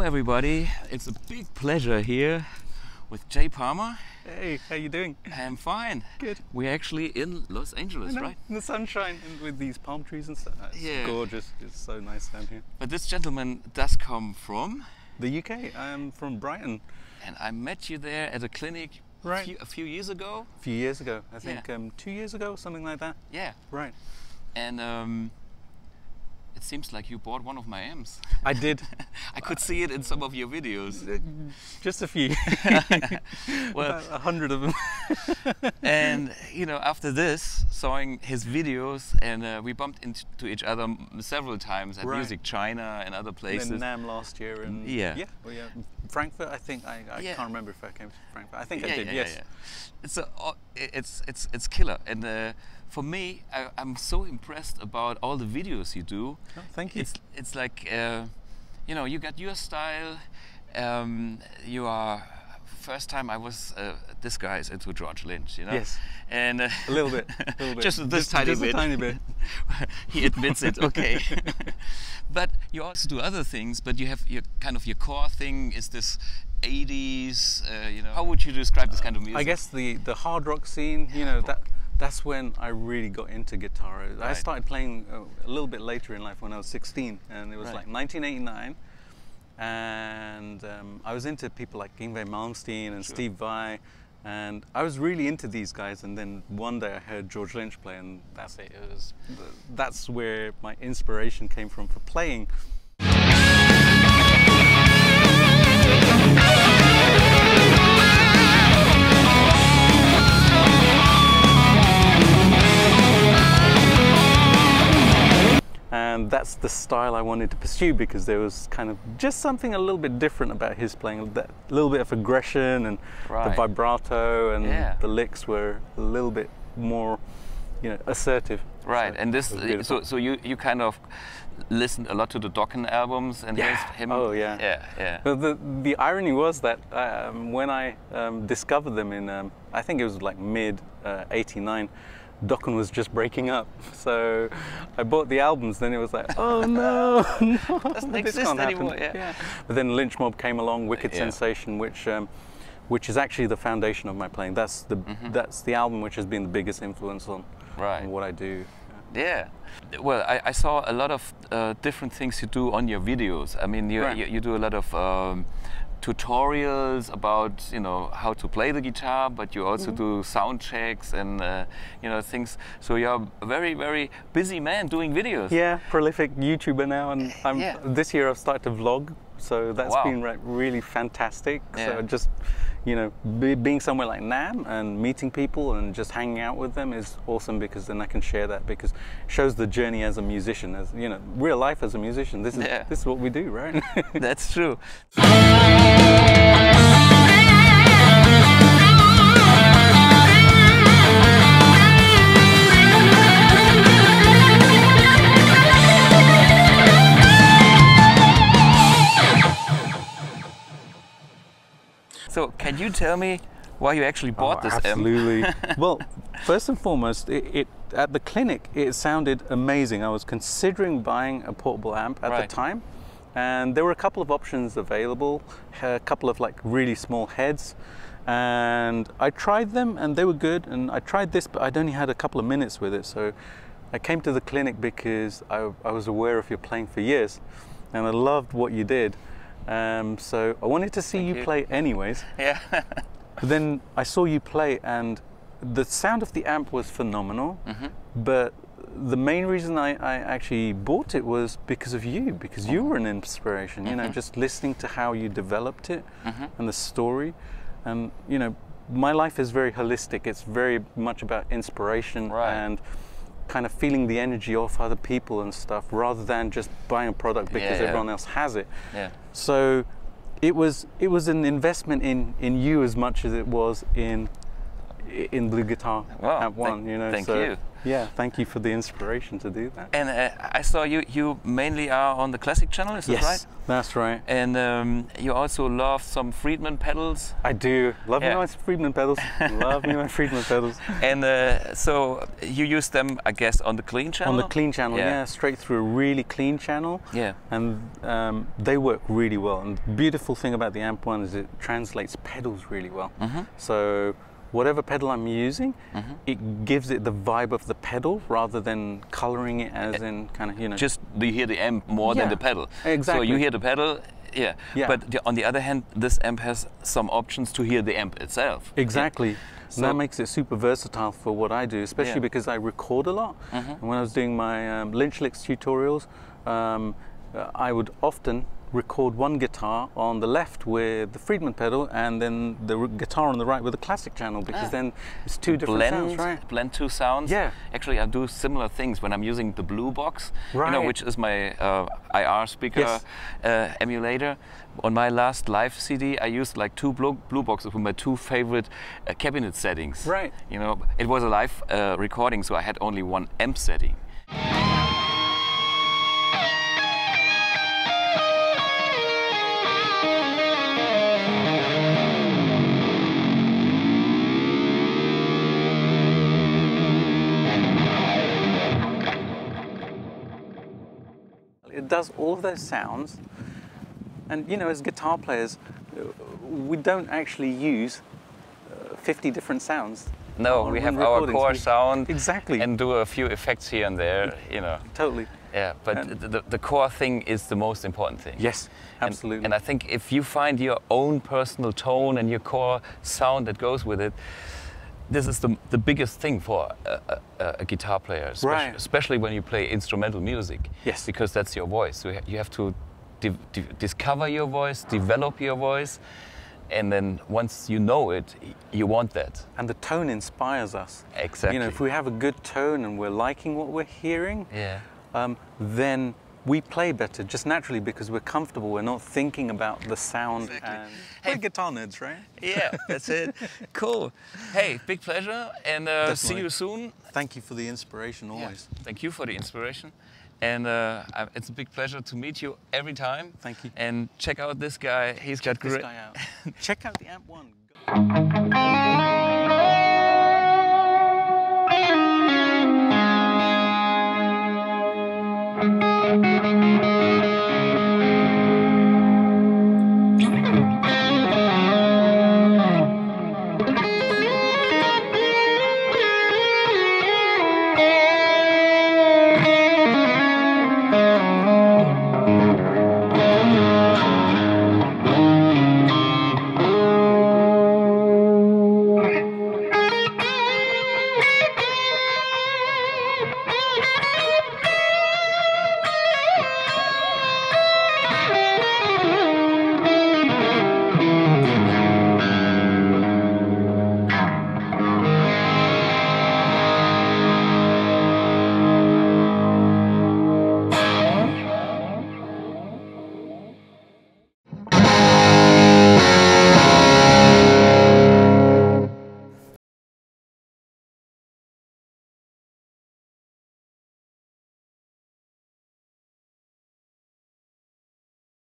everybody, it's a big pleasure here with Jay Parmar. Hey, how you doing? I'm fine. Good. We're actually in Los Angeles, right? In the sunshine and with these palm trees and stuff. It's gorgeous. It's so nice down here. But this gentleman does come from? The UK. I'm from Brighton. And I met you there at a clinic a few years ago. A few years ago. I think 2 years ago, something like that. Yeah. Right. And it seems like you bought one of my amps. I did. I could see it in some of your videos. Just a few. Well, about 100 of them. And you know, after this, saw his videos, and we bumped into each other several times at Music China and other places. And then NAMM last year, and Frankfurt. I think I can't remember if I came to Frankfurt. I think I did. Yes. It's killer, and for me, I'm so impressed about all the videos you do. Oh, thank you. It's like you know, you got your style. You are. First time I was, this guy is into George Lynch, you know? Yes. And a little bit. Just this tiny bit. Just a tiny bit. He admits it, okay. But you also do other things, but you have your kind of your core thing is this 80s, you know. How would you describe this kind of music? I guess the hard rock scene, you know, that's when I really got into guitar. I started playing a little bit later in life when I was 16, and it was like 1989. And I was into people like Yngwie Malmsteen and Steve Vai, and I was really into these guys. And then one day I heard George Lynch play, and that's it. That's where my inspiration came from for playing. And that's the style I wanted to pursue, because there was kind of just something a little bit different about his playing, that little bit of aggression and the vibrato, and the licks were a little bit more, you know, assertive. Right, so, and this, so you kind of listened a lot to the Dokken albums, and him. Oh yeah. But the irony was that when I discovered them in, I think it was like mid '89. Dokken was just breaking up, so I bought the albums. Then it was like, oh no, doesn't exist anymore. But then Lynch Mob came along, Wicked Sensation, which is actually the foundation of my playing. That's the album which has been the biggest influence on what I do. Yeah. Well, I saw a lot of different things you do on your videos. I mean, you do a lot of tutorials about, you know, how to play the guitar, but you also do sound checks and you know, things. So you're a very, very busy man doing videos. Yeah, prolific YouTuber now, and this year I've started to vlog, so that's been really fantastic. So just, you know, being somewhere like NAMM and meeting people and just hanging out with them is awesome, because then I can share that, because it shows the journey as a musician, as, you know, real life as a musician. This is what we do, right? That's true. So, can you tell me why you actually bought this amp? Absolutely. Well, first and foremost, at the clinic, it sounded amazing. I was considering buying a portable amp at the time, and there were a couple of options available, a couple of like really small heads, and I tried them and they were good, and I tried this, but I'd only had a couple of minutes with it. So I came to the clinic because I was aware of your playing for years, and I loved what you did. So I wanted to see you play anyways. Yeah. But then I saw you play, and the sound of the amp was phenomenal. But the main reason I actually bought it was because of you, because you were an inspiration. You know, just listening to how you developed it and the story. And you know, my life is very holistic. It's very much about inspiration and kind of feeling the energy of other people and stuff, rather than just buying a product because everyone else has it. So it was an investment in you as much as it was in BluGuitar Amp 1. You know, thank you. Yeah, thank you for the inspiration to do that. And I saw you mainly are on the classic channel, is that right? That's right. And you also love some Friedman pedals. I do. Love me my Friedman pedals. Love me my Friedman pedals. And so you use them, I guess, on the clean channel? On the clean channel, yeah, straight through a really clean channel. Yeah. And they work really well. And the beautiful thing about the Amp One is it translates pedals really well. So whatever pedal I'm using, it gives it the vibe of the pedal rather than coloring it as in kind of, you know. Just you hear the amp more than the pedal. Exactly. So you hear the pedal, but on the other hand, this amp has some options to hear the amp itself. Exactly. So that makes it super versatile for what I do, especially because I record a lot. And when I was doing my Lynch licks tutorials, I would often record one guitar on the left with the Friedman pedal and then the guitar on the right with the classic channel, because then it's two different sounds, right? Blend two sounds. Yeah. Actually, I do similar things when I'm using the Blue Box, you know, which is my IR speaker emulator. On my last live CD, I used like two Blue Boxes with my two favorite cabinet settings. Right. You know, it was a live recording, so I had only one amp setting. It does all of those sounds, and you know, as guitar players, we don't actually use 50 different sounds. No, we have our core sound, exactly, and do a few effects here and there, you know. Totally. Yeah, but the core thing is the most important thing. Yes, absolutely. And I think if you find your own personal tone and your core sound that goes with it, this is the biggest thing for a guitar player, especially when you play instrumental music. Yes. Because that's your voice. So you have to discover your voice, develop your voice, and then once you know it, you want that. And the tone inspires us. Exactly. You know, if we have a good tone and we're liking what we're hearing, then we play better just naturally because we're comfortable. We're not thinking about the sound. Exactly. And we're guitar nerds, right? Yeah, that's it. Cool. Hey, big pleasure, and see you soon. Thank you for the inspiration always. Yeah, thank you for the inspiration. And it's a big pleasure to meet you every time. Thank you. And check out this guy. He's got great. Check out the Amp One.